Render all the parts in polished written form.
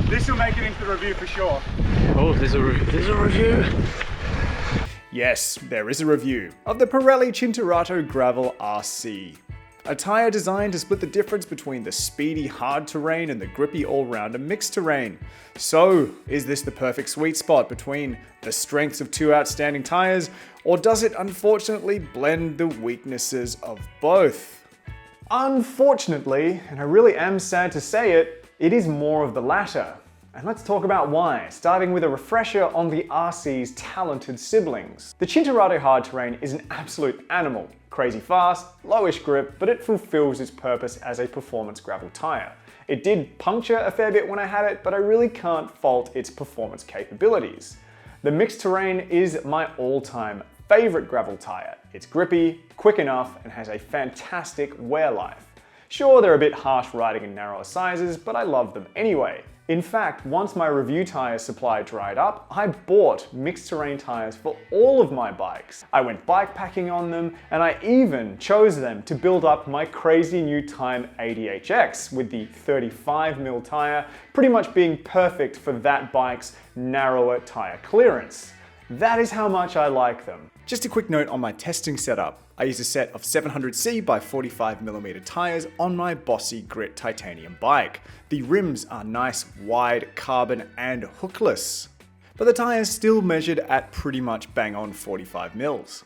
This will make it into the review for sure. Oh, there's a review. Yes, there is a review of the Pirelli Cinturato Gravel RC. A tyre designed to split the difference between the speedy hard terrain and the grippy all-rounder mixed terrain. So, is this the perfect sweet spot between the strengths of two outstanding tyres, or does it unfortunately blend the weaknesses of both? Unfortunately, and I really am sad to say it, it is more of the latter. And let's talk about why, starting with a refresher on the RC's talented siblings. The Cinturato hard terrain is an absolute animal. Crazy fast, lowish grip, but it fulfills its purpose as a performance gravel tyre. It did puncture a fair bit when I had it, but I really can't fault its performance capabilities. The mixed terrain is my all-time favorite gravel tyre. It's grippy, quick enough, and has a fantastic wear life. Sure, they're a bit harsh riding in narrower sizes, but I love them anyway. In fact, once my review tyre supply dried up, I bought mixed terrain tyres for all of my bikes. I went bike packing on them, and I even chose them to build up my crazy new Time 80HX with the 35mm tyre pretty much being perfect for that bike's narrower tyre clearance. That is how much I like them. Just a quick note on my testing setup. I used a set of 700C by 45mm tyres on my Bossy Grit titanium bike. The rims are nice, wide, carbon and hookless. But the tyres still measured at pretty much bang on 45mm.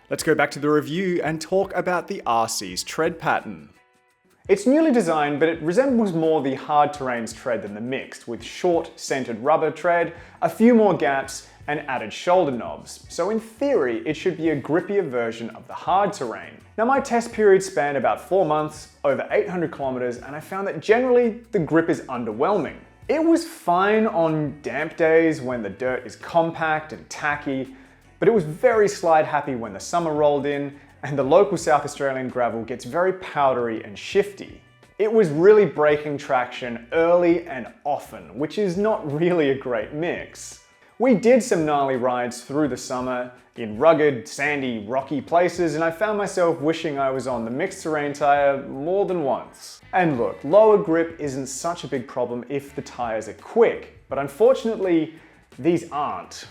Let's go back to the review and talk about the RC's tread pattern. It's newly designed, but it resembles more the hard terrain's tread than the mixed, with short, centered rubber tread, a few more gaps, and added shoulder knobs. So in theory, it should be a grippier version of the hard terrain. Now my test period spanned about 4 months, over 800 kilometers, and I found that generally the grip is underwhelming. It was fine on damp days when the dirt is compact and tacky, but it was very slide happy when the summer rolled in, and the local South Australian gravel gets very powdery and shifty. It was really breaking traction early and often, which is not really a great mix. We did some gnarly rides through the summer in rugged, sandy, rocky places, and I found myself wishing I was on the mixed terrain tyre more than once. And look, lower grip isn't such a big problem if the tyres are quick, but unfortunately, these aren't.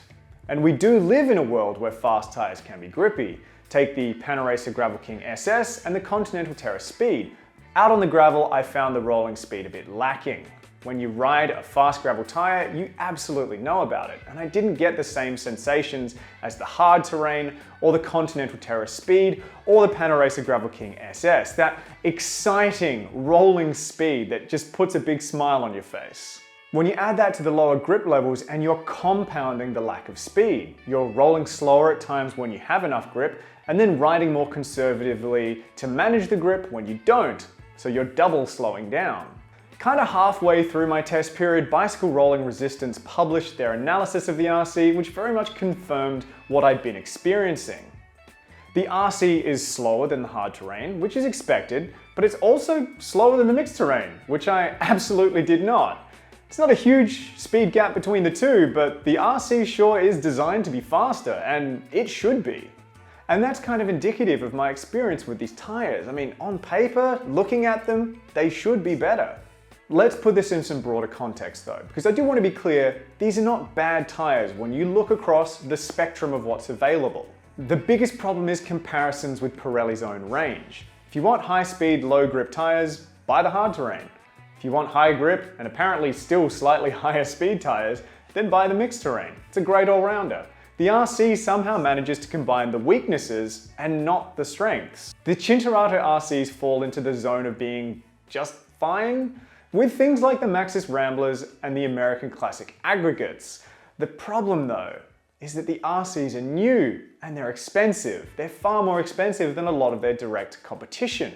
And we do live in a world where fast tyres can be grippy. Take the Panaracer Gravel King SS and the Continental Terra Speed. Out on the gravel, I found the rolling speed a bit lacking. When you ride a fast gravel tyre, you absolutely know about it, and I didn't get the same sensations as the hard terrain, or the Continental Terra Speed, or the Panaracer Gravel King SS. That exciting, rolling speed that just puts a big smile on your face. When you add that to the lower grip levels and you're compounding the lack of speed, you're rolling slower at times when you have enough grip, and then riding more conservatively to manage the grip when you don't, so you're double slowing down. Kinda halfway through my test period, Bicycle Rolling Resistance published their analysis of the RC, which very much confirmed what I'd been experiencing. The RC is slower than the hard terrain, which is expected, but it's also slower than the mixed terrain, which I absolutely did not. It's not a huge speed gap between the two, but the RC sure is designed to be faster, and it should be. And that's kind of indicative of my experience with these tyres. I mean, on paper, looking at them, they should be better. Let's put this in some broader context though, because I do want to be clear, these are not bad tyres when you look across the spectrum of what's available. The biggest problem is comparisons with Pirelli's own range. If you want high-speed, low-grip tyres, buy the hard terrain. If you want high grip and apparently still slightly higher speed tyres, then buy the mixed terrain. It's a great all-rounder. The RC somehow manages to combine the weaknesses and not the strengths. The Cinturato RCs fall into the zone of being just fine, with things like the Maxxis Ramblers and the American Classic Aggregates. The problem though, is that the RCs are new and they're expensive. They're far more expensive than a lot of their direct competition.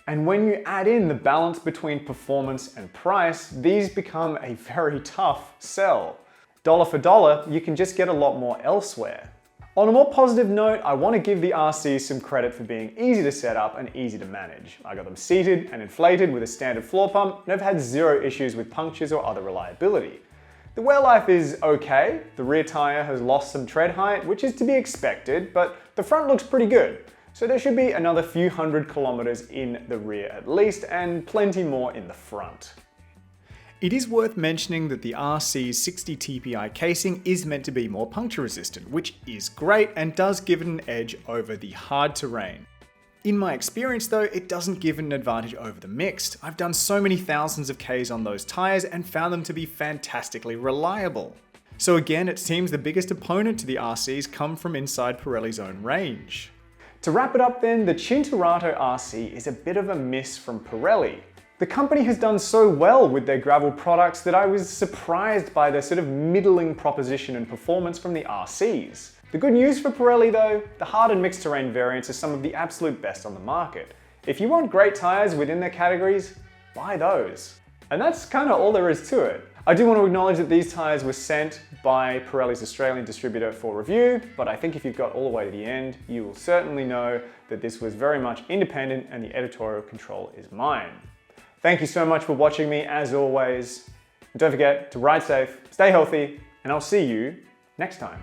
And when you add in the balance between performance and price, these become a very tough sell. Dollar for dollar, you can just get a lot more elsewhere. On a more positive note, I want to give the RCs some credit for being easy to set up and easy to manage. I got them seated and inflated with a standard floor pump, and I've had zero issues with punctures or other reliability. The wear life is okay. The rear tyre has lost some tread height, which is to be expected, but the front looks pretty good. So there should be another few hundred kilometers in the rear at least, and plenty more in the front. It is worth mentioning that the RC's 60 TPI casing is meant to be more puncture resistant, which is great and does give it an edge over the hard terrain. In my experience though, it doesn't give it an advantage over the mixed. I've done so many thousands of Ks on those tyres and found them to be fantastically reliable. So again, it seems the biggest opponent to the RCs come from inside Pirelli's own range. To wrap it up then, the Cinturato RC is a bit of a miss from Pirelli. The company has done so well with their gravel products that I was surprised by their sort of middling proposition and performance from the RCs. The good news for Pirelli though, the hard and mixed terrain variants are some of the absolute best on the market. If you want great tyres within their categories, buy those. And that's kind of all there is to it. I do want to acknowledge that these tyres were sent by Pirelli's Australian distributor for review, but I think if you've got all the way to the end, you will certainly know that this was very much independent and the editorial control is mine. Thank you so much for watching me as always. Don't forget to ride safe, stay healthy, and I'll see you next time.